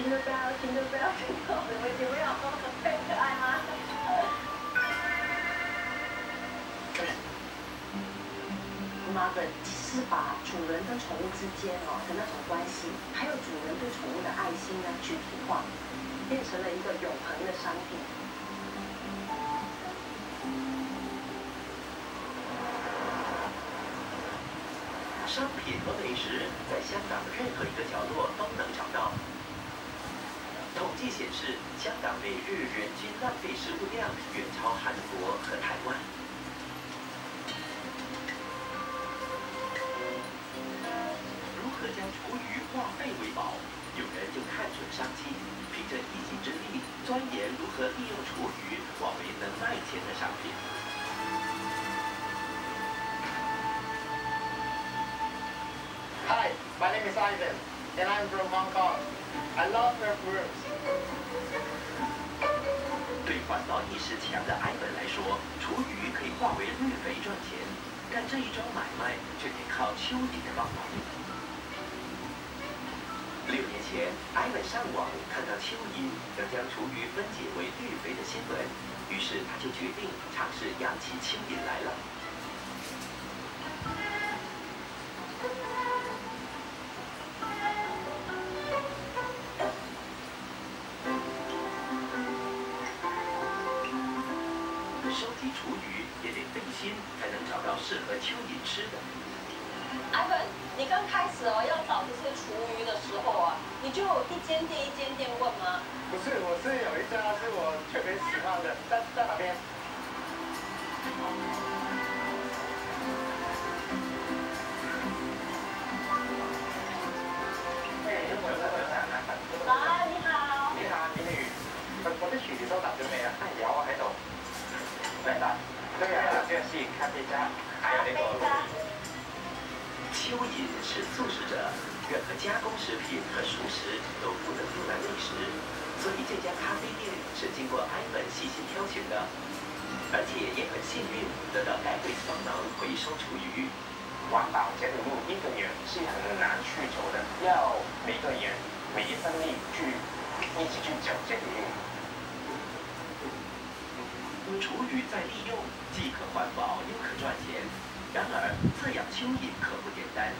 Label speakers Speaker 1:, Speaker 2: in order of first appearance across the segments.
Speaker 1: Jingle bell, jingle bell, jingle， 你们有没有很可爱吗？妈的，是把主人跟宠物之间的那种关系，还有主人对宠物的爱心呢具体化，变成了一个永恒的商品。
Speaker 2: 商品和美食在香港任何一个角落都能找到。统计显示，香港每日人均浪费食物量远超韩国和台湾。如何将厨余化废为宝？有人就看准商机，凭着一己之力，钻研如何利用厨余化为能卖钱的商品。
Speaker 3: Hi, my name is Ivan, and I'm from Hong Kong. I love earthworms.
Speaker 2: 对环保意识强的艾文来说，厨余可以化为绿肥赚钱，但这一桩买卖却得靠蚯蚓的帮忙。6年前，艾文上网看到蚯蚓能将厨余分解为绿肥的新闻，于是他就决定尝试养起蚯蚓来了。收集厨余也得费心，才能找到适合蚯蚓吃的。
Speaker 1: 艾文，你刚开始要找这些厨余的时候你就一间店一间店问吗？
Speaker 3: 不是，我是有一家是我特别喜欢的，在哪边？
Speaker 1: 早安，你好。
Speaker 3: 你好，美女。我啲廚餘收集咗未啊？有啊，喺度。嚟啦，都有這個是咖啡渣，還有呢個。
Speaker 2: 蚯蚓是素食者，任何加工食品和熟食都不能用来喂食，所以这家咖啡店是经过艾文细心挑选的，而且也很幸运得到戴维斯帮忙回收厨余。
Speaker 3: 環保這條路一個人是很難去走的，要每個人每一分力去一起去走這條路。
Speaker 2: 厨余再利用，既可環保又可賺錢。然而，饲養蚯蚓可不簡單。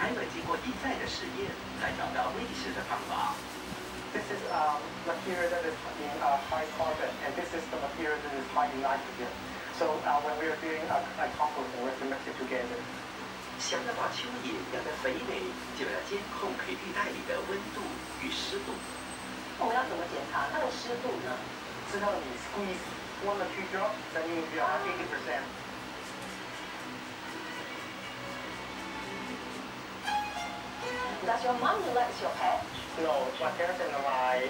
Speaker 2: 艾文經過一再的實驗，才找到喂食的方法。
Speaker 3: This is material that is in high carbon, and this is the material that is high in nitrogen. So when we are doing composting, we have to mix it together.
Speaker 2: 想要把蚯蚓养得肥美，就要监控培育袋里的温度与湿度。
Speaker 1: 我们要怎么检查它的湿度呢？
Speaker 3: 之后你 squeeze 1 or 2 drops, then you will be around 80%.
Speaker 1: Does your mom let your pet?
Speaker 3: No, my parents and my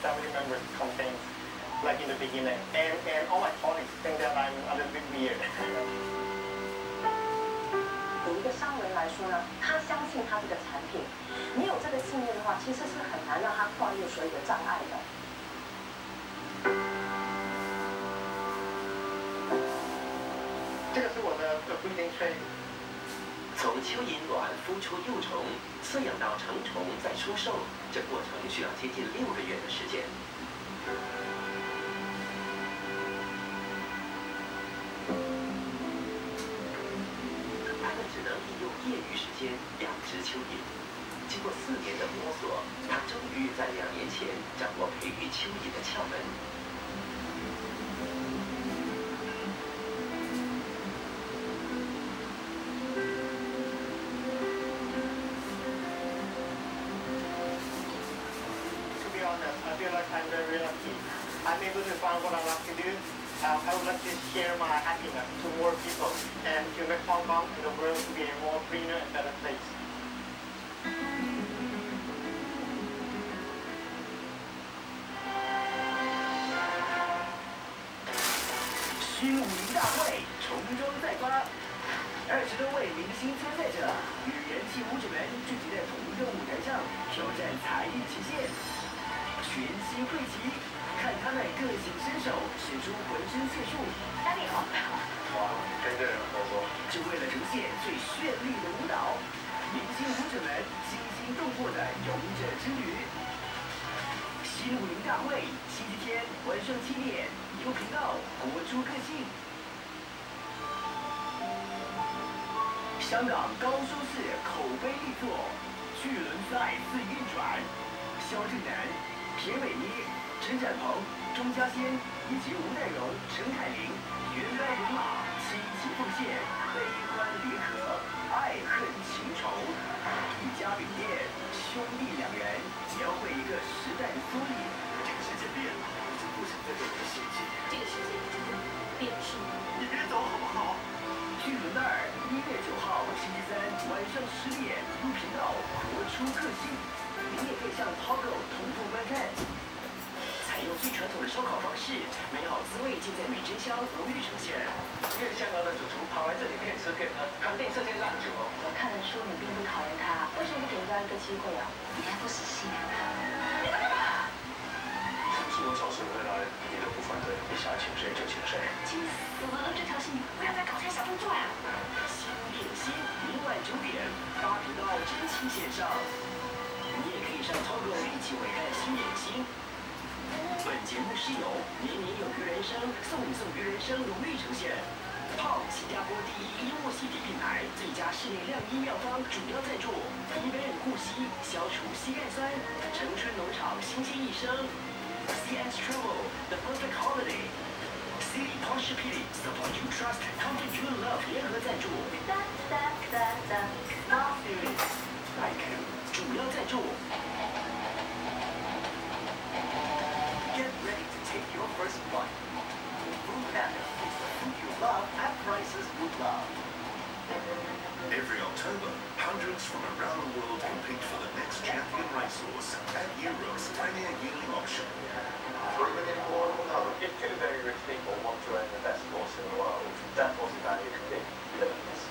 Speaker 3: family members complain like in the beginning, and all my colleagues think that I'm a little bit weird.
Speaker 1: 对一个商人来说呢，他相信他这个产品，没有这个信念的话，其实是很难让他跨越所有的障碍的。
Speaker 3: 这个是我的 breeding tray。
Speaker 2: 从蚯蚓卵孵出幼虫，饲养到成虫再出售，这过程需要接近6个月的时间。他们只能利用业余时间养殖蚯蚓。经过4年的摸索，他终于在2年前掌握培育蚯蚓的窍门。
Speaker 3: I feel like I'm very lucky. I'm able to find what I like to do. I would like to share my happiness to more people and to make Hong Kong and the world to be a more greener and better place.
Speaker 2: 虚无大会重装再发，20多位明星参赛者与人气舞者们聚集在同一个舞台上，挑战才艺极限。全新汇集，看他们各显身手，使出浑身解数。
Speaker 1: 大家好。
Speaker 3: 哇，跟着人合作，
Speaker 2: 只为了呈现最绚丽的舞蹈，明星舞者们惊心动魄的勇者之旅。新武林大会，星期天晚上7点，U频道播出个性。香港高收视口碑力作，巨轮赛4运转，萧正楠、田伟妮、陈展鹏、钟嘉先以及吴岱融、陈凯琳原来人马倾其奉献，悲欢离合，爱恨情仇，一家饼店兄弟2人描绘一个时代的缩影。这个世界变了，我就不想再被人嫌弃。
Speaker 4: 这个世界已经变是
Speaker 2: 你别走好不好？巨轮2 1月9号星期3晚上10点，U频道播出个性，您也可以向 Prog 同步观看。采用最传统的烧烤方式，美好滋味尽在美珍香荣誉呈现。
Speaker 3: 因为香港的主厨跑来这里可以吃可以喝，肯定是件烂酒哦。
Speaker 1: 我看得出你并不讨厌他，为什么不给人家一个机会啊？你还不死心？
Speaker 3: 是我找谁回来，你都不反对，你想请谁就请谁。
Speaker 4: 气死了！这条心不要再搞这些小动作呀！
Speaker 2: 新点心，明晚9点，8频道真情线上。你也可以上 Prog 一起回看新点心。本节目是由年年有余人生送你送余人生荣誉呈现。Prog 新加坡第1医务洗涤品牌，最佳室内晾衣妙方主要赞助。伊贝尔护膝，消除膝盖酸。城春农场新鲜益生。CS Travel, the perfect holiday. City Possibility, support you trust, comfort you love 联合赞助。
Speaker 1: 哒哒哒哒
Speaker 2: Small Series, like 主要赞助。
Speaker 5: Get ready to take your first bite. Food Panda is the food you love at prices you love.
Speaker 6: Every October, hundreds from around the world compete for the next champion racehorse at Europe's premier yearling auction.
Speaker 3: If two very rich people want to own the best horse in the world, that horse's value can be limitless.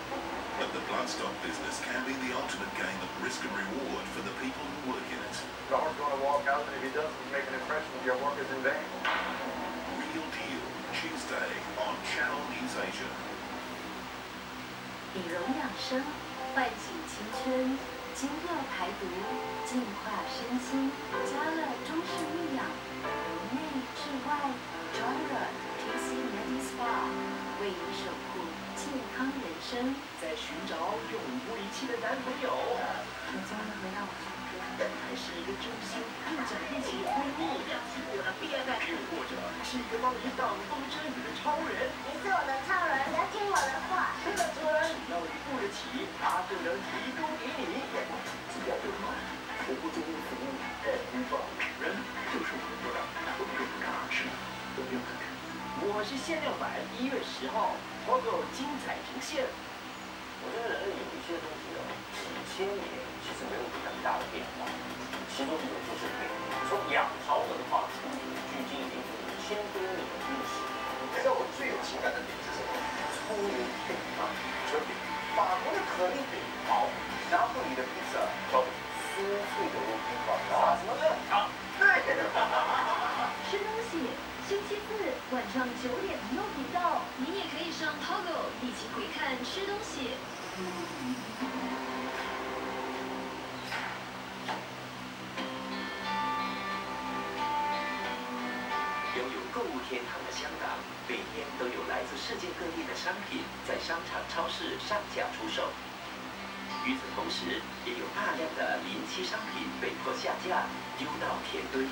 Speaker 6: But the bloodstock business can be the ultimate game of risk and reward for the people who work in it.
Speaker 3: The horse going to walk out, and if he doesn't make an impression, your work is in vain.
Speaker 6: Real Deal, Tuesday on Channel News Asia.
Speaker 1: 以容养生，唤醒青春，精热排毒，净化身心，加了中式营养，由内至外 ，Genre TC Medi Spa 为你守护健康人生。
Speaker 2: 在寻找永不离弃的男朋友，
Speaker 1: 你终于回到我身边。
Speaker 2: 还是一个忠心更在一起的闺蜜，又或者是一个帮你挡风遮雨的超人。
Speaker 4: 你是我的超人，要听我的话。
Speaker 2: 是的，主人，只要你付得起，他就能提供给你。只要有暖，我不做服务，无法。人就是我的多大，我不用干是吗？都不用看看。我是限量版1月10号 ，Prog 精彩呈现。
Speaker 3: 我觉得人类有一些东西啊，几千年其实没有很大的变化，其中一种就是美。从仰韶文化出土，距今已经5000多年的历史。让我最有情感的点是什么？聪明饼啊，春饼，法国的可丽饼好，拿破里的披萨超酥脆的乌皮堡啊，什么的啊，对。
Speaker 4: 吃东西，星期4晚上9点U频道，你也可以上 Prog 一起回看吃东西。
Speaker 5: 拥有购物天堂的香港，每天都有来自世界各地的商品在商场、超市上架出售。与此同时，也有大量的临期商品被迫下架，丢到田堆。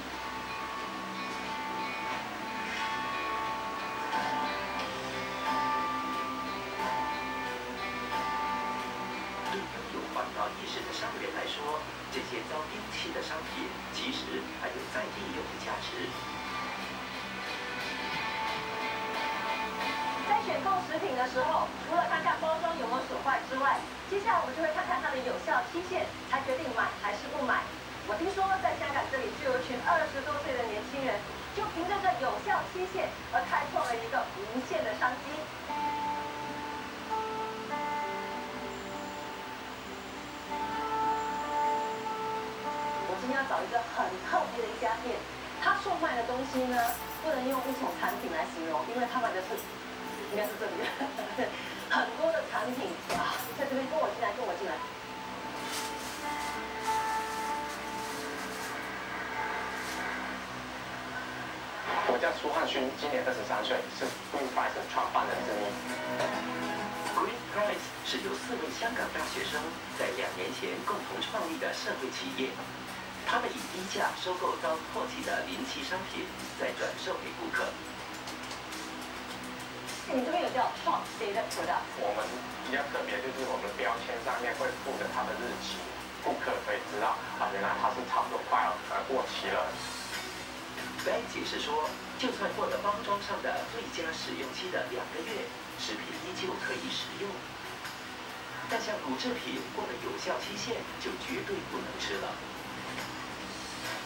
Speaker 5: 对拥有环保意识的商人来说，这些遭丢弃的商品其实还有再利用的价值。
Speaker 1: 在选购食品的时候，除了看看包装有没有损坏之外，接下来我们就会看看它的有效期限，才决定买还是不买。我听说在香港这里就有一群20多岁的年轻人，就凭着这有效期限而开创了一个无限的商机。我今天要找一个很特别的一家店，它售卖的东西呢，不能用一种产品来形容，因为他们的是。应该是这里，很多的产品啊，在这边跟我进来，跟我进来。
Speaker 3: 我叫苏汉勋，今年23岁，是 Green Price 的创办人之一。
Speaker 5: Green Price 是由4位香港大学生在2年前共同创立的社会企业。他们以低价收购遭唾弃的临期商品，再转售给顾客。
Speaker 1: 你这边有叫创 Day 的 product，
Speaker 3: 我们比较特别就是我们标签上面会附着它的日期，顾客可以知道原来它是差不多快要过期了。
Speaker 5: 该解释说，就算过了包装上的最佳使用期的2个月，食品依旧可以食用。但像乳制品过了有效期限，就绝对不能吃了。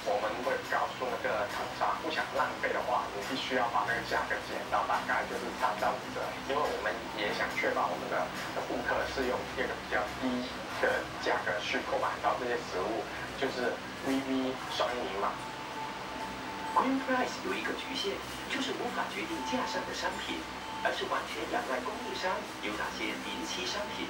Speaker 3: 我们会告诉那个厂商，不想浪费的话，你必须要把那个价格减到大概就是3到5折，因为我们也想确保我们的顾客是用一个比较低的价格去购买到这些食物，就是 VV 双赢嘛。
Speaker 5: Green Price 有一个局限，就是无法决定架上的商品，而是完全仰赖供应商有哪些临期商品。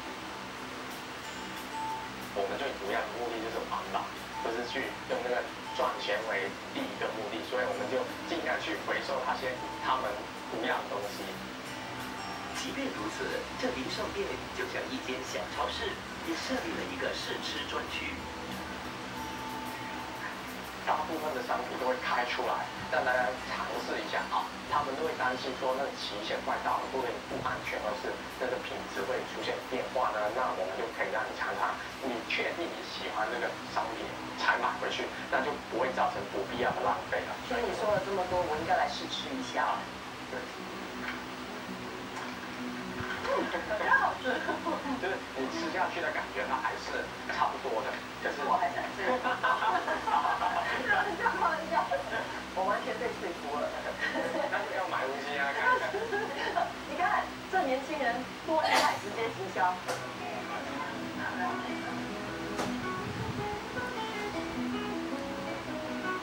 Speaker 3: 我们最主要的目的就是环保，不是去用那个赚钱为第一个目的，所以我们就尽量去回收那些他们不要的东西。
Speaker 5: 即便如此，这零售店就像一间小超市，也设立了一个试吃专区。
Speaker 3: 大部分的商品都会开出来，让大家尝试一下啊。他们都会担心说那期限快到了会不会不安全，或是那个品质会出现变化呢？那我们就可以让你尝尝，你确定你喜欢这个商品才买回去，那就不会造成不必要的浪费了。
Speaker 1: 所以你说了这么多，我应该来试吃一下啊。
Speaker 3: 对。
Speaker 1: 比较好吃。
Speaker 3: 就是你吃下去的感觉，它还是差不多的，可是
Speaker 1: 我还想吃。我完全被说服了。
Speaker 3: 那就要买东西啊！
Speaker 1: 你看，这年轻人多厉害，直接行销。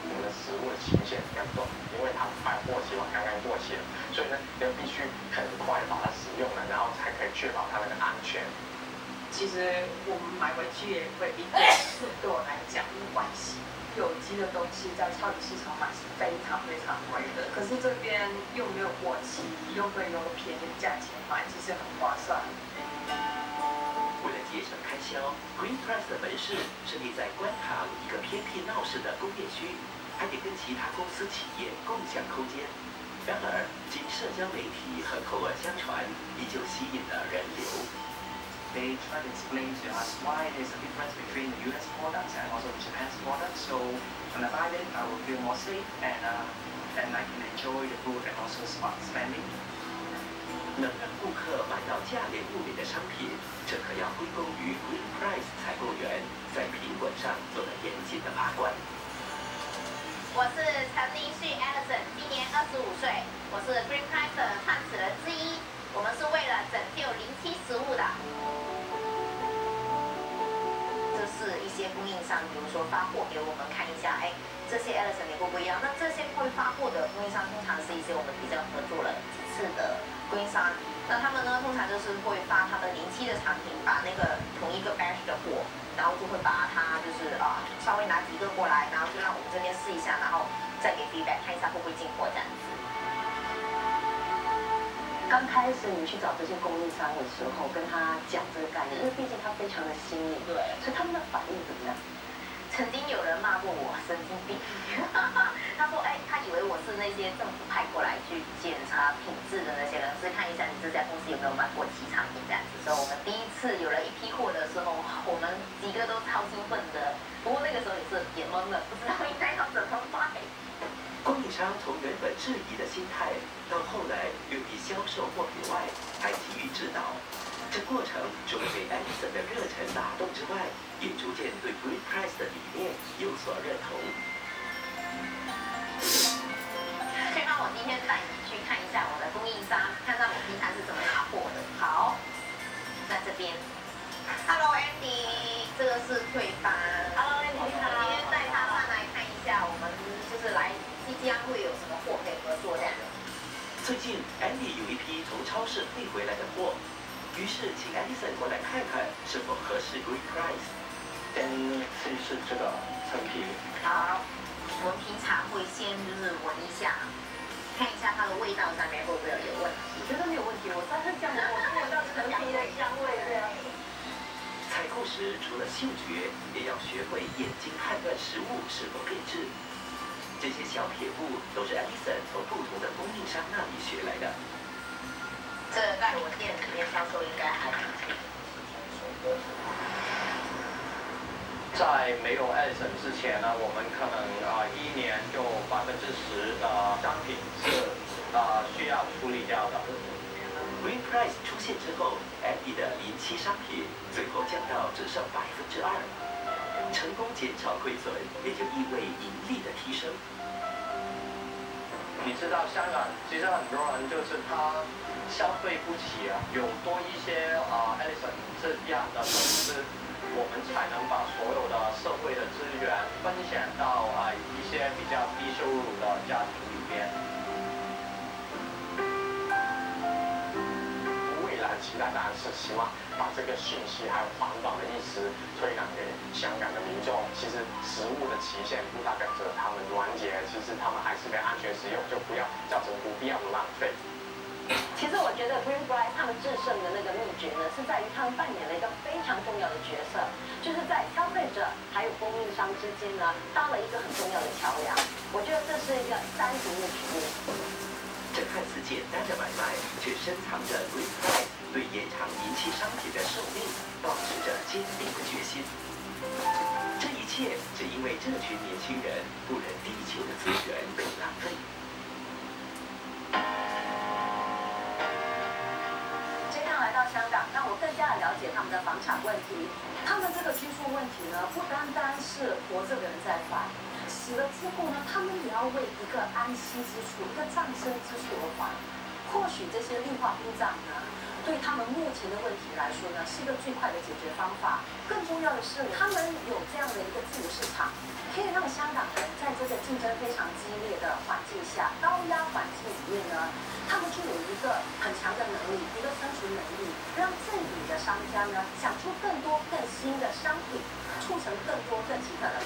Speaker 3: 我们的食物的期限比较短，因为它快过期了，刚刚过期了，所以呢，要必须很快把它使用了，然后才可以确保它那个安全。
Speaker 7: 其实我们买回去也会一点，对我来讲没关系。有机的东西在超级市场买是非常非常贵的，可是这边又没有过期，又可以用便宜的价钱买，其实很划算。
Speaker 5: 为了节省开销 ，Green Price 的门市设立在观塘一个偏僻闹市的工业区，还得跟其他公司企业共享空间。然而，经社交媒体和口耳相传，依旧吸引了人流。
Speaker 8: They try to explain to us why there's a difference between the US products and also Japan's products. So when I buy it, I will feel more safe and I can enjoy the food and also smart spending.
Speaker 5: 能让顾客买到价廉物美的商品，这可要归功于 Green Price 采购员在品管上做了严谨的把关。
Speaker 9: 我是陈林旭 Alison， 今年25岁，我是 Green Price 的创始人之一。我们是为了拯救临期食物的。这是一些供应商，比如说发货给我们看一下，哎，这些 Alison 你会不会要？那这些会发货的供应商，通常是一些我们比较合作了几次的供应商。那他们呢，通常就是会发他们临期的产品，把那个同一个 batch 的货，然后就会把它就是稍微拿几个过来，然后就让我们这边试一下，然后再给 feedback 看一下会不会进货这样子。
Speaker 1: 刚开始你去找这些供应商的时候，跟他讲这个概念，因为毕竟他非常的新颖，
Speaker 9: 对，
Speaker 1: 所以他们的反应怎么样？
Speaker 9: 曾经有人骂过我神经病，他说，哎，他以为我是那些政府派过来去检查品质的那些人，是看一下你这家公司有没有卖过期产品这样子。所以我们第一次有了一批货的时候，我们几个都超兴奋的，不过那个时候也是也懵了，不知道应该要怎么卖。
Speaker 5: 供应商从原本质疑的心态，到后来愿意销售货品外，还给予指导。这过程除了被 Alison 的热忱打动之外，也逐渐对 Green Price 的理念有所认同。
Speaker 9: 先帮我今天带你去看一下我的供应商，看看我平常是怎么拿货的。好，那这边 ，Hello Andy， 这个是退翻。Hello Andy， 你好。今天带他上来看一下，我们就是来。即将会有什么货可以合作这样？
Speaker 5: 最近 Andy 有一批从超市退回来的货，于是请 Alison 过来看看是否合适 Green Price。
Speaker 3: 先试一试这个陈皮。
Speaker 9: 好，我们平常会先就是闻一下，看一下它的味道上面会不会有问题。
Speaker 1: 我觉得没有问题，我三分酱我闻到陈皮的香味这样。
Speaker 5: 采购时除了嗅觉，也要学会眼睛判断食物是否变质。这些小撇步都是 Alison 从不同的供应商那里学来的。
Speaker 9: 这个在我店里面销售应该还挺清楚。
Speaker 10: 在没有 Alison 之前呢，我们可能一年就10%的商品是需要处理掉的。
Speaker 5: Green Price 出现之后 ，Abby 的临期商品最后降到只剩2%，成功减少亏损，也就意味盈利的提升。
Speaker 10: 你知道香港其实很多人就是他消费不起啊，有多一些Alison 这样的公司，我们才能把所有的社会的资源分享到一些比较低收入的家庭里边。
Speaker 3: 未来期待当然是希望把这个讯息还有环保的意识推广给香港的民众。其实食物的期限不代表着他们完结，其实他们还是得安全使用，就不要造成不必要的浪费。
Speaker 1: 其实我觉得 Green Bright 他们制胜的那个秘诀呢，是在于他们扮演了一个非常重要的角色，就是在消费者还有供应商之间呢，搭了一个很重要的桥梁。我觉得这是一个三赢的局面。
Speaker 5: 这看似简单的买卖，却深藏着 Green Price 对延长临期商品的寿命保持着坚定的决心。这一切只因为这群年轻人不忍地球的资源被浪费。
Speaker 1: 这趟来到香港，让我更加的了解他们的房产问题。他们这个居住问题呢，不单单是活着的人在烦，死了之后呢，他们也要为一个安息之处、一个葬身之处而烦。或许这些绿化殡葬呢，对他们目前的问题来说呢，是一个最快的解决方法。更重要的是，他们有这样的一个自由市场，可以让香港人在这个竞争非常激烈的环境下、高压环境里面呢，他们就有一个很强的能力，一个生存能力，让这里的商家呢想出更多更新的商品，促成更多更奇特的。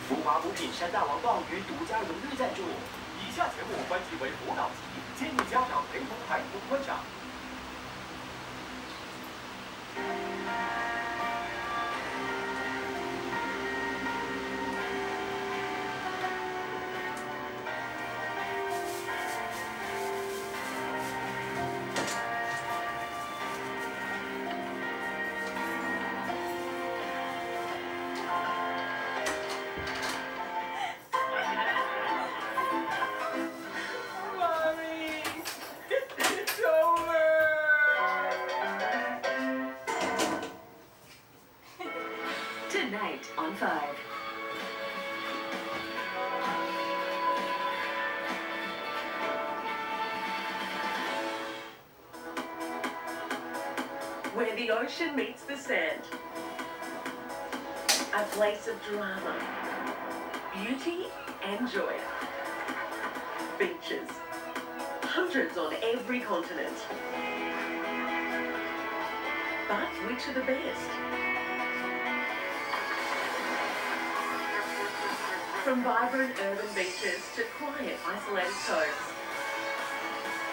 Speaker 5: 福华补品山大王鲍鱼独家荣誉赞助。
Speaker 2: 以下节目关系为辅导级，建议家长陪同孩子观赏。
Speaker 4: Tonight on 5.
Speaker 1: the ocean meets the sand. A place of drama, beauty and joy. Beaches. Hundreds on every continent. But which are the best? From vibrant urban beaches to quiet, isolated coves.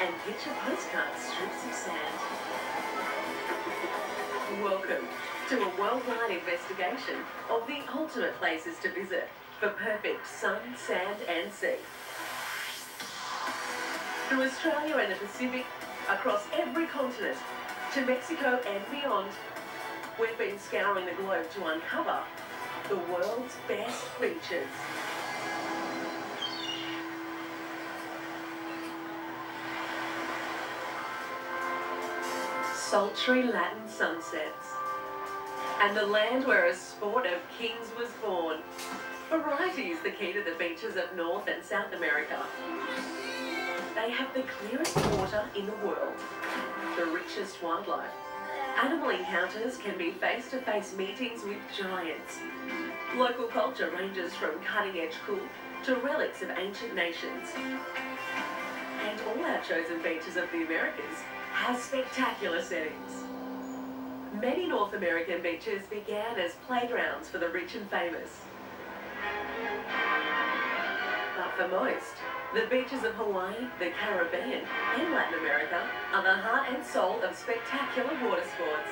Speaker 1: And picture postcard strips of sand. Welcome to a worldwide investigation of the ultimate places to visit for perfect sun, sand and sea. Through Australia and the Pacific, across every continent, to Mexico and beyond, we've been scouring the globe to uncover the world's best beaches. Sultry Latin sunsets, and the land where a sport of kings was born. Variety is the key to the beaches of North and South America. They have the clearest water in the world, the richest wildlife. Animal encounters can be face-to-face meetings with giants. Local culture ranges from cutting-edge cool to relics of ancient nations. And all our chosen beaches of the Americas have spectacular settings. Many North American beaches began as playgrounds for the rich and famous. But for most, the beaches of Hawaii, the Caribbean and Latin America are the heart and soul of spectacular water sports.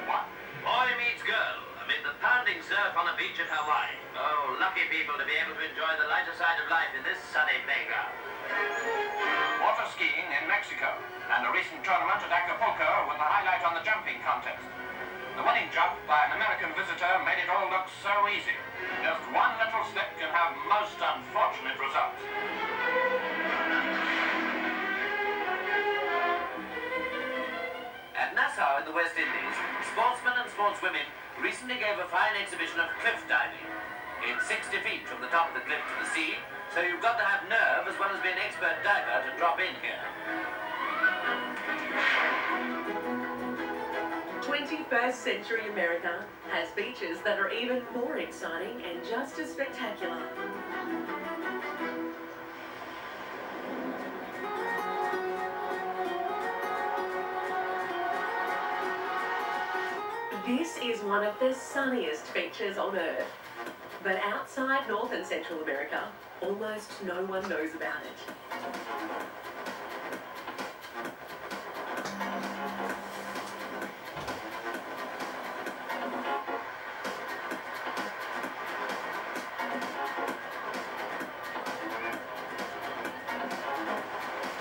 Speaker 5: What? Boy meets girl amid the pounding surf on a beach at Hawaii. Oh, lucky people to be able to enjoy the lighter side of life in this sunny playground.
Speaker 11: Water skiing in Mexico, and a recent tournament at Acapulco with the highlight on the jumping contest. The winning jump by an American visitor made it all look so easy. Just one little slip can have most unfortunate results.
Speaker 5: At Nassau in the West Indies, sportsmen and sportswomen recently gave a fine exhibition of cliff diving. It's 60 feet from the top of the cliff to the sea, so you've got to have nerve as well as be an expert diver to drop in here.
Speaker 1: 21st century America has beaches that are even more exciting and just as spectacular. This is one of the sunniest beaches on Earth. But outside North and Central America, almost no one knows about it.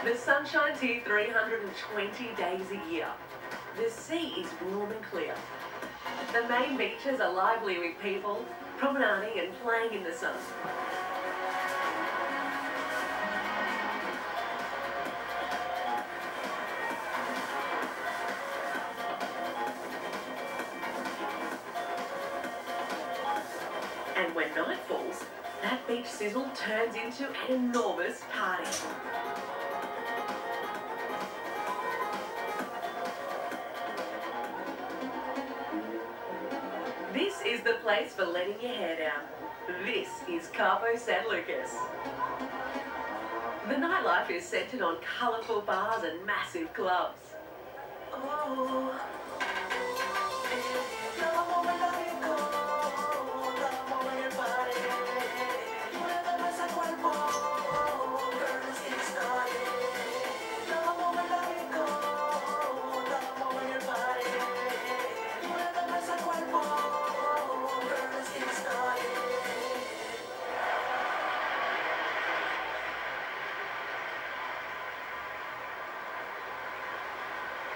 Speaker 1: The sun shines here 320 days a year. The sea is warm and clear. The main beaches are lively with people promenading and playing in the sun. And when night falls, that beach sizzle turns into an enormous party. This is the place for letting your hair down. This is Cabo San Lucas. The nightlife is centered on colourful bars and massive clubs. Oh.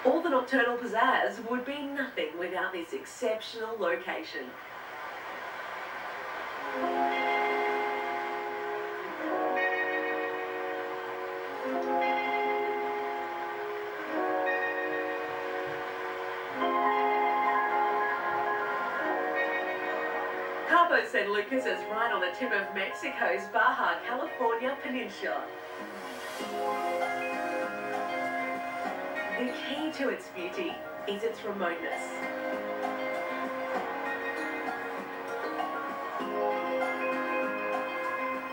Speaker 1: All the nocturnal pizzazz would be nothing without this exceptional location. Cabo San Lucas is right on the tip of Mexico's Baja California Peninsula. The key to its beauty
Speaker 12: is its remoteness.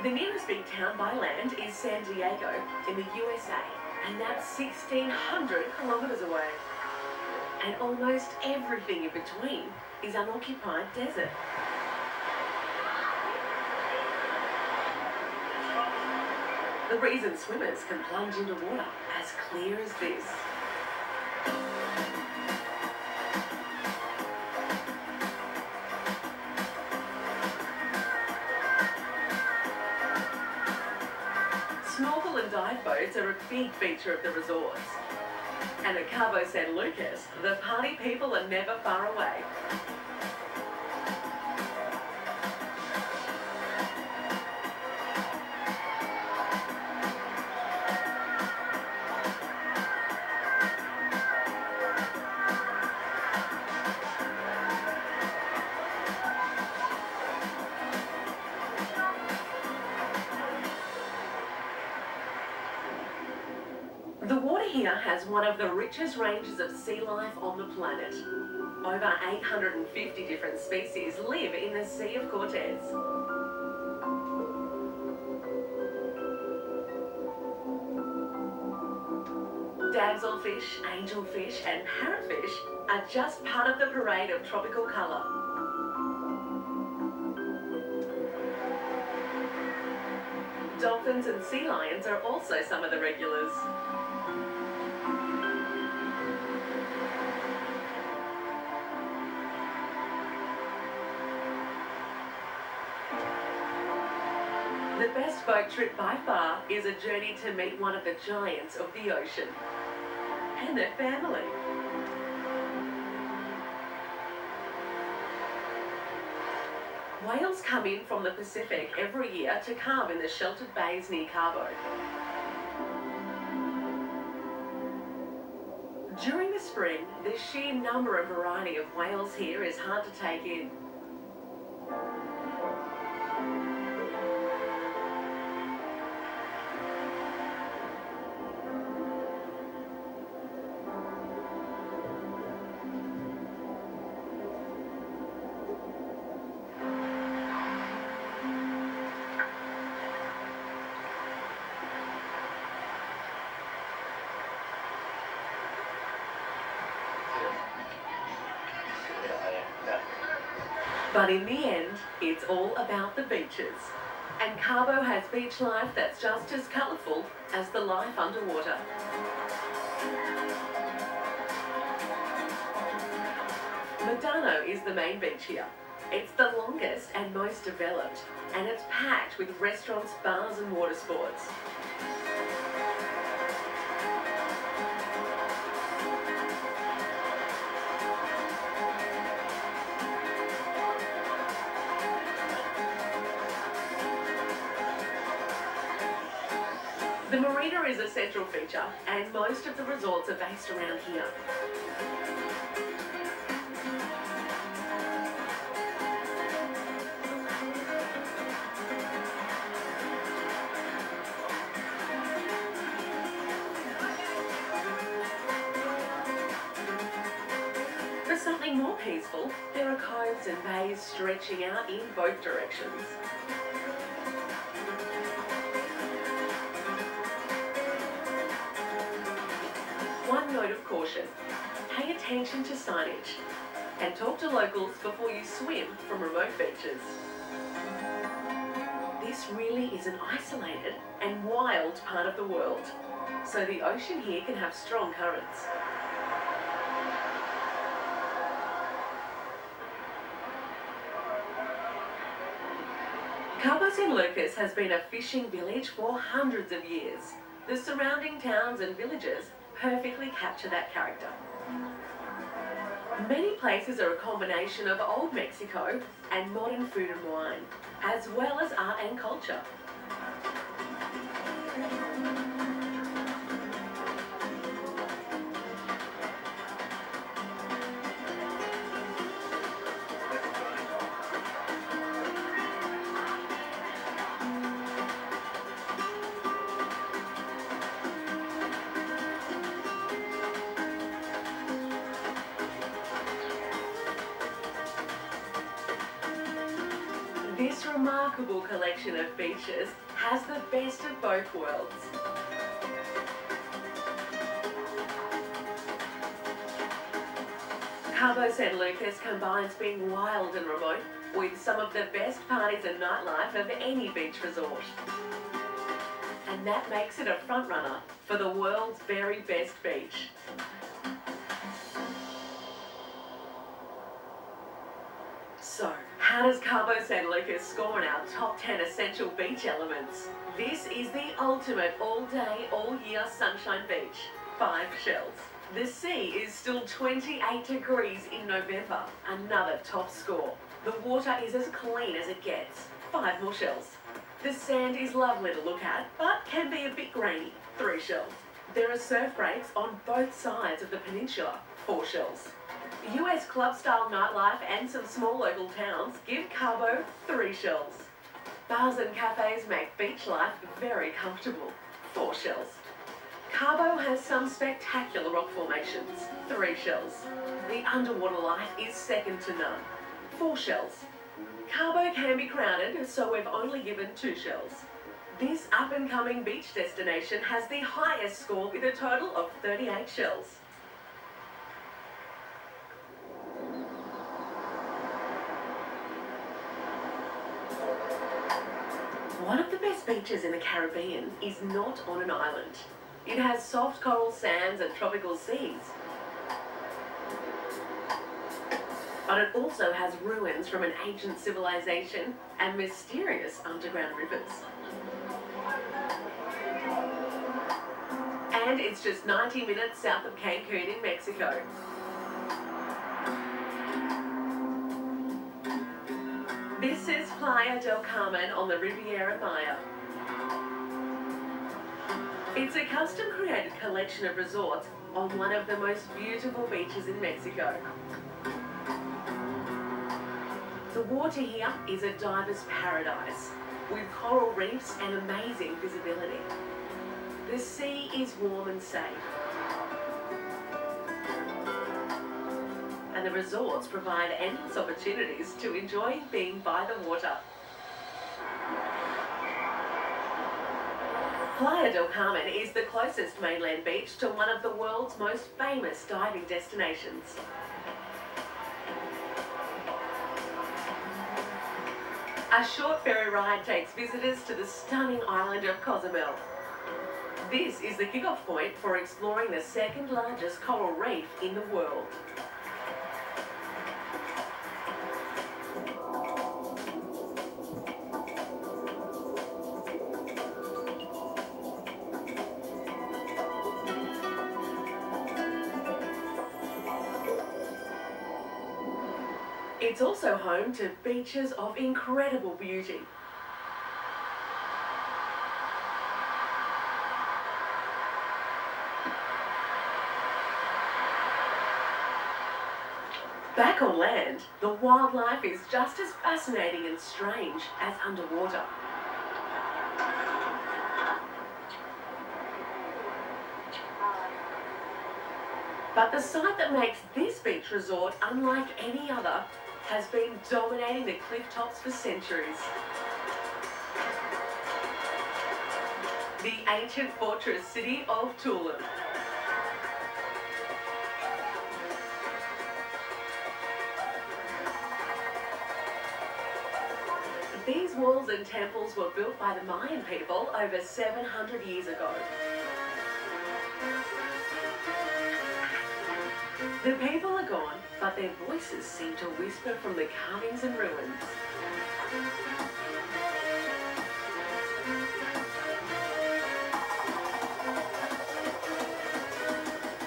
Speaker 12: The nearest big town by land is San Diego in the USA, and that's 1,600 kilometres away. And almost everything in between is unoccupied desert. The reason swimmers can plunge into water as clear as this. Snorkel and dive boats are a big feature of the resorts. And at Cabo San Lucas, the party people are never far away. The water here has one of the richest ranges of sea life on the planet. Over 850 different species live in the Sea of Cortez. Damselfish, angelfish and parrotfish are just part of the parade of tropical colour. Dolphins and sea lions are also some of the regulars. The best boat trip by far is a journey to meet one of the giants of the ocean and their family. Whales come in from the Pacific every year to calve in the sheltered bays near Cabo. During the spring, the sheer number and variety of whales here is hard to take in. But in the end, it's all about the beaches. And Cabo has beach life that's just as colourful as the life underwater. Medano is the main beach here. It's the longest and most developed, and it's packed with restaurants, bars and water sports. The marina is a central feature, and most of the resorts are based around here. For something more peaceful, there are coves and bays stretching out in both directions. One note of caution, pay attention to signage and talk to locals before you swim from remote beaches. This really is an isolated and wild part of the world, so the ocean here can have strong currents. Cabo San Lucas has been a fishing village for hundreds of years. The surrounding towns and villages perfectly capture that character. Many places are a combination of old Mexico and modern food and wine, as well as art and culture. This remarkable collection of beaches has the best of both worlds. Cabo San Lucas combines being wild and remote with some of the best parties and nightlife of any beach resort. And that makes it a frontrunner for the world's very best beach. So, how does Cabo San Lucas score in our top 10 essential beach elements? This is the ultimate all-day, all-year sunshine beach. 5 shells. The sea is still 28 degrees in November. Another top score. The water is as clean as it gets. 5 more shells. The sand is lovely to look at, but can be a bit grainy. 3 shells. There are surf breaks on both sides of the peninsula. 4 shells. US club-style nightlife and some small local towns give Cabo 3 shells. Bars and cafes make beach life very comfortable. 4 shells. Cabo has some spectacular rock formations. 3 shells. The underwater life is second to none. 4 shells. Cabo can be crowded, so we've only given 2 shells. This up-and-coming beach destination has the highest score with a total of 38 shells. One of the best beaches in the Caribbean is not on an island. It has soft coral sands and tropical seas. But it also has ruins from an ancient civilization and mysterious underground rivers. And it's just 90 minutes south of Cancun in Mexico. This is Playa del Carmen on the Riviera Maya. It's a custom-created collection of resorts on one of the most beautiful beaches in Mexico. The water here is a diver's paradise, with coral reefs and amazing visibility. The sea is warm and safe. And the resorts provide endless opportunities to enjoy being by the water. Playa del Carmen is the closest mainland beach to one of the world's most famous diving destinations. A short ferry ride takes visitors to the stunning island of Cozumel. This is the kickoff point for exploring the second largest coral reef in the world. It's also home to beaches of incredible beauty. Back on land, the wildlife is just as fascinating and strange as underwater. But the site that makes this beach resort unlike any other has been dominating the cliff tops for centuries. The ancient fortress city of Tulum. These walls and temples were built by the Mayan people over 700 years ago. The people are gone, but their voices seem to whisper from the carvings and ruins.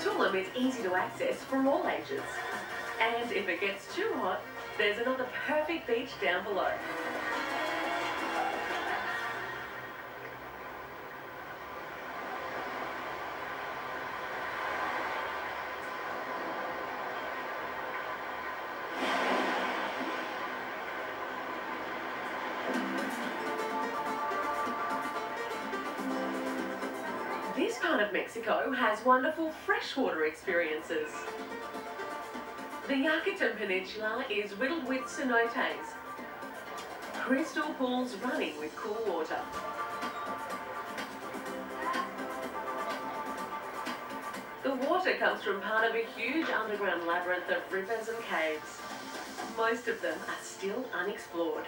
Speaker 12: Tulum is easy to access for all ages. And if it gets too hot, there's another perfect beach down below. This part of Mexico has wonderful freshwater experiences. The Yucatan Peninsula is riddled with cenotes, Crystal pools running with cool water. The water comes from part of a huge underground labyrinth of rivers and caves. Most of them are still unexplored.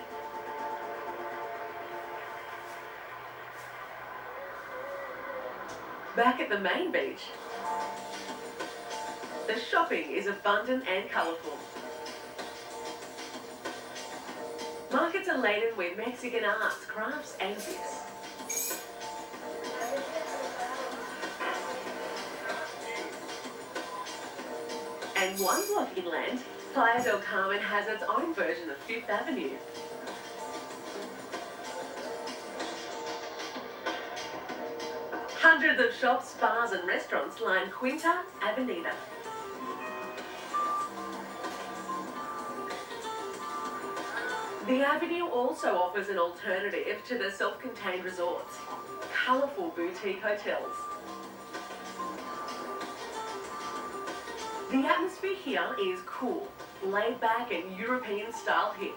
Speaker 12: Back at the main beach, the shopping is abundant and colourful. Markets are laden with Mexican arts, crafts and gifts. And one block inland, Playa del Carmen has its own version of Fifth Avenue. Hundreds of shops, bars and restaurants line Quinta Avenida. The avenue also offers an alternative to the self-contained resorts, colourful boutique hotels. The atmosphere here is cool, laid back and European style hip.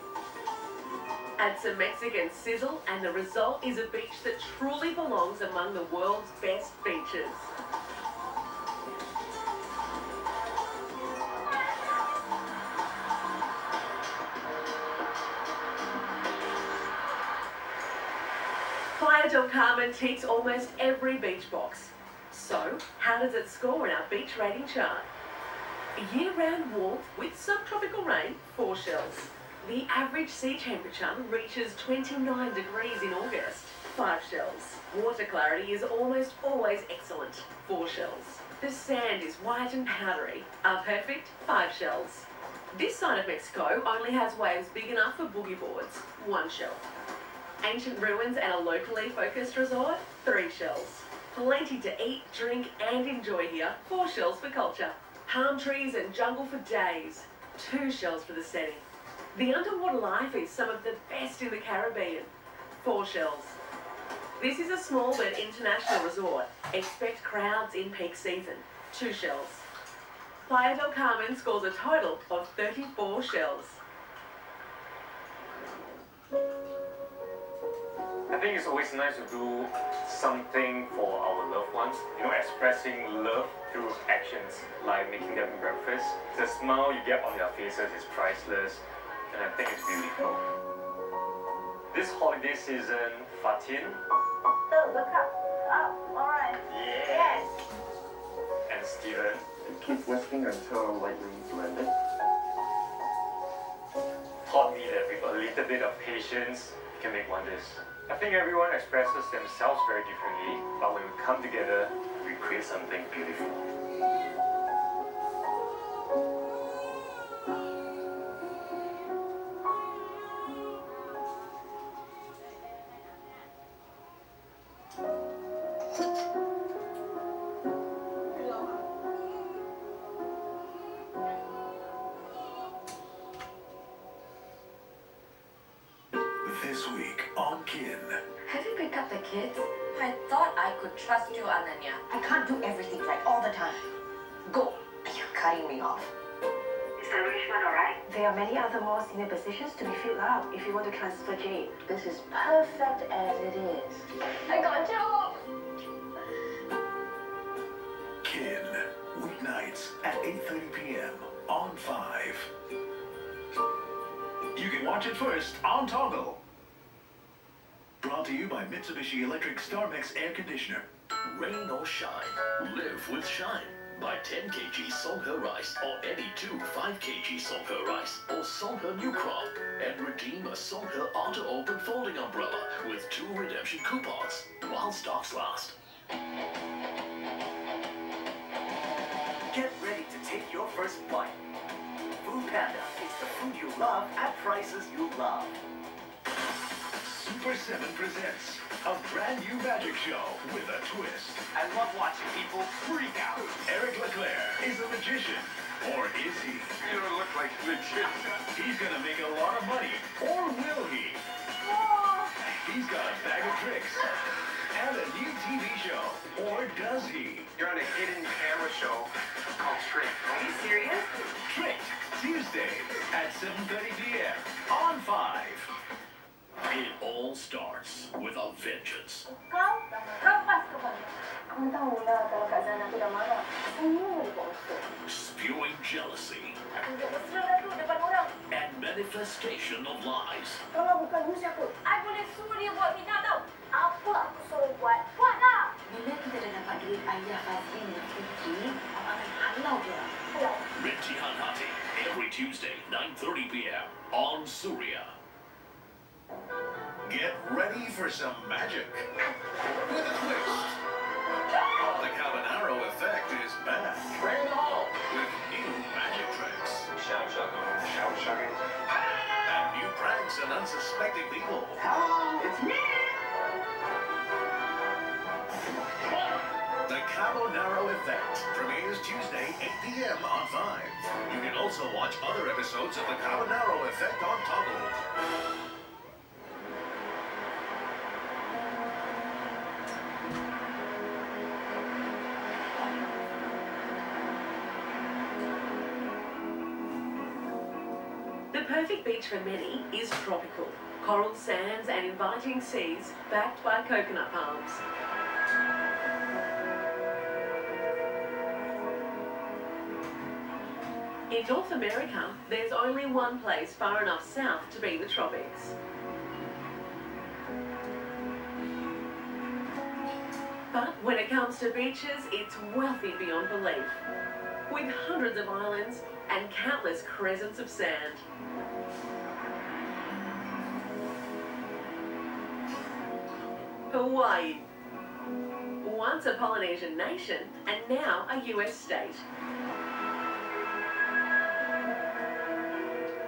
Speaker 12: Add some Mexican sizzle and the result is a beach that truly belongs among the world's best beaches. Playa del Carmen ticks almost every beach box. So, how does it score in our beach rating chart? Year-round warmth with subtropical rain, 4 shells. The average sea temperature reaches 29 degrees in August, 5 shells. Water clarity is almost always excellent, 4 shells. The sand is white and powdery, are perfect, 5 shells. This side of Mexico only has waves big enough for boogie boards, 1 shell. Ancient ruins and a locally focused resort, 3 shells. Plenty to eat, drink and enjoy here, 4 shells for culture. Palm trees and jungle for days, 2 shells for the setting. The underwater life is some of the best in the Caribbean, 4 shells. This is a small but international resort. Expect crowds in peak season, 2 shells. Playa del Carmen scores a total of 34 shells.
Speaker 13: I think it's always nice to do something for our loved ones, expressing love through actions, like making them breakfast. The smile you get on their faces is priceless, and I think it's beautiful. This holiday season, Fatin.
Speaker 1: Oh, look up. Oh, all right.
Speaker 13: Yeah.
Speaker 1: Yes.
Speaker 13: And Steven.
Speaker 10: Keep whisking until lightly blended.
Speaker 13: Taught me that with a little bit of patience, you can make wonders. I think everyone expresses themselves very differently, but when we come together, we create something beautiful.
Speaker 6: This week on Kin.
Speaker 9: Have you picked up the kids? I thought I could trust you, Ananya. I can't do everything right all the time. Go. You're cutting me off.
Speaker 1: Is the arrangement all right? There are many other more senior positions to be filled out if you want to transfer Jade. This is perfect as it is. I got a job!
Speaker 6: Kin. Weeknights at 8:30 p.m. on 5. You can watch it first on Toggle. Brought to you by Mitsubishi Electric StarMix Air Conditioner.
Speaker 14: Rain or shine, live with Shine. Buy 10 kg Songhe rice or any 2 5 kg Songhe rice or Songhe New Crop and redeem a Songhe auto-open folding umbrella with 2 redemption coupons while stocks last.
Speaker 2: Get ready to take your first bite. Food Panda is the food you love at prices you love.
Speaker 6: Super 7 presents a brand new magic show with a twist.
Speaker 2: I love watching people freak out.
Speaker 6: Eric Leclerc is a magician, or is he?
Speaker 11: You don't look like a magician.
Speaker 6: He's gonna make a lot of money, or will he? He's got a bag of tricks and a new TV show, or does he?
Speaker 11: You're on a hidden camera show called Trick.
Speaker 1: Are you serious?
Speaker 6: Tricked, Tuesday at 7:30 p.m. on 5.
Speaker 14: all starts with a vengeance.
Speaker 1: Kau rampas kepala. Kau tahulah kalau Kak Zana tu dah marah. Semua dia buat betul.
Speaker 14: Spewing jealousy.
Speaker 1: Aku buat mesra lah tu depan orang.
Speaker 14: And manifestation of lies.
Speaker 1: Kalau bukan you siapa? I boleh suruh dia buat fitnah tau. Apa aku suruh buat? Buatlah!
Speaker 15: Bila kita dah dapat duit ayah Fazli dan Fitri, awak akan halau dia.
Speaker 1: Halau.
Speaker 14: Rintihan Hati, every Tuesday, 9:30 p.m. on Surya.
Speaker 6: Get ready for some magic. With a twist. The Cabanaro effect is back.
Speaker 10: Bring it home.
Speaker 6: With new magic tricks.
Speaker 10: Shout, shucking.
Speaker 6: And new pranks and unsuspecting people.
Speaker 10: Hello, it's me.
Speaker 6: The Cabanaro effect premieres Tuesday, 8 p.m. on 5. You can also watch other episodes of The Cabanaro effect on Toggle.
Speaker 12: The perfect beach for many is tropical. Coral sands and inviting seas backed by coconut palms. In North America, there's only one place far enough south to be the tropics. But when it comes to beaches, it's wealthy beyond belief, with hundreds of islands and countless crescents of sand. Hawaii. Once a Polynesian nation and now a US state.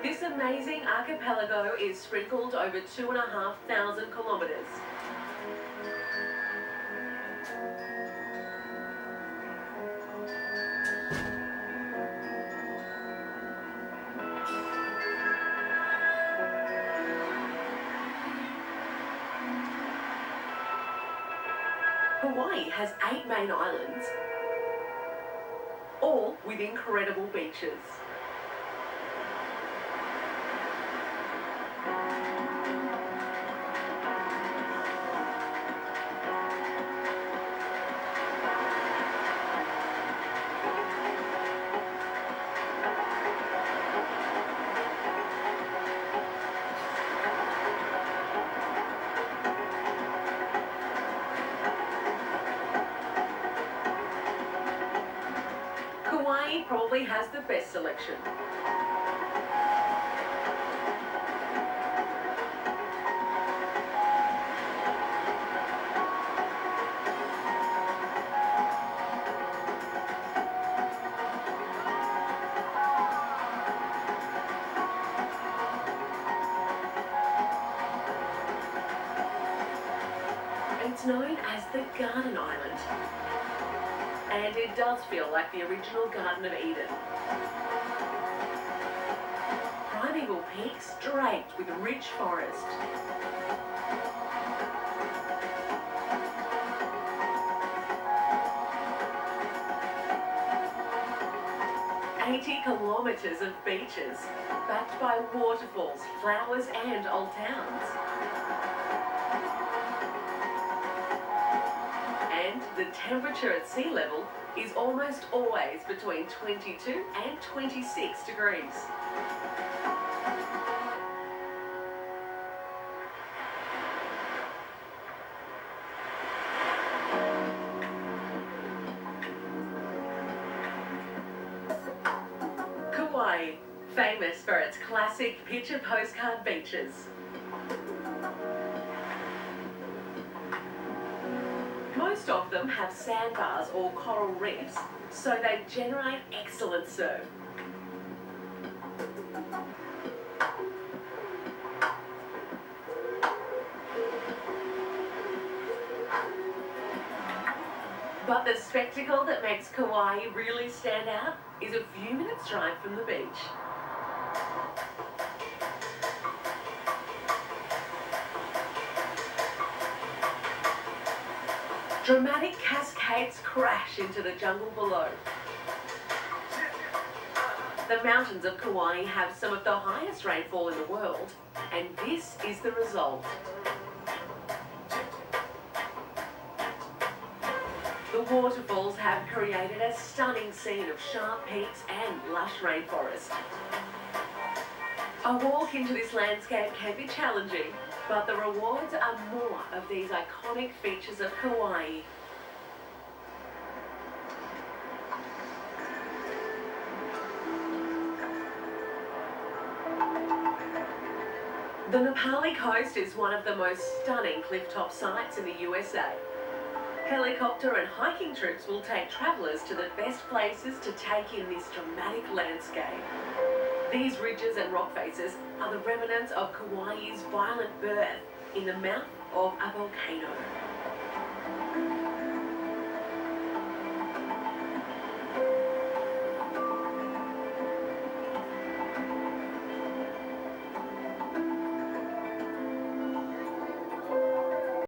Speaker 12: This amazing archipelago is sprinkled over 2,500 kilometres. Hawaii has 8 main islands, all with incredible beaches. Hawaii probably has the best selection. It's known as the Garden Island. And it does feel like the original Garden of Eden. Primeval peaks draped with rich forest. Kilometres of beaches, backed by waterfalls, flowers and old towns. And the temperature at sea level is almost always between 22 and 26 degrees. Kauai, famous for its classic picture postcard beaches. Most of them have sandbars or coral reefs, so they generate excellent surf. But the spectacle that makes Kauai really stand out is a few minutes' drive from the beach. Dramatic cascades crash into the jungle below. The mountains of Kauai have some of the highest rainfall in the world, and this is the result. waterfalls have created a stunning scene of sharp peaks and lush rainforest. A walk into this landscape can be challenging, but the rewards are more of these iconic features of Kauai. The Nepali coast is one of the most stunning clifftop sites in the USA. Helicopter and hiking trips will take travellers to the best places to take in this dramatic landscape. These ridges and rock faces are the remnants of Kauai's violent birth in the mouth of a volcano.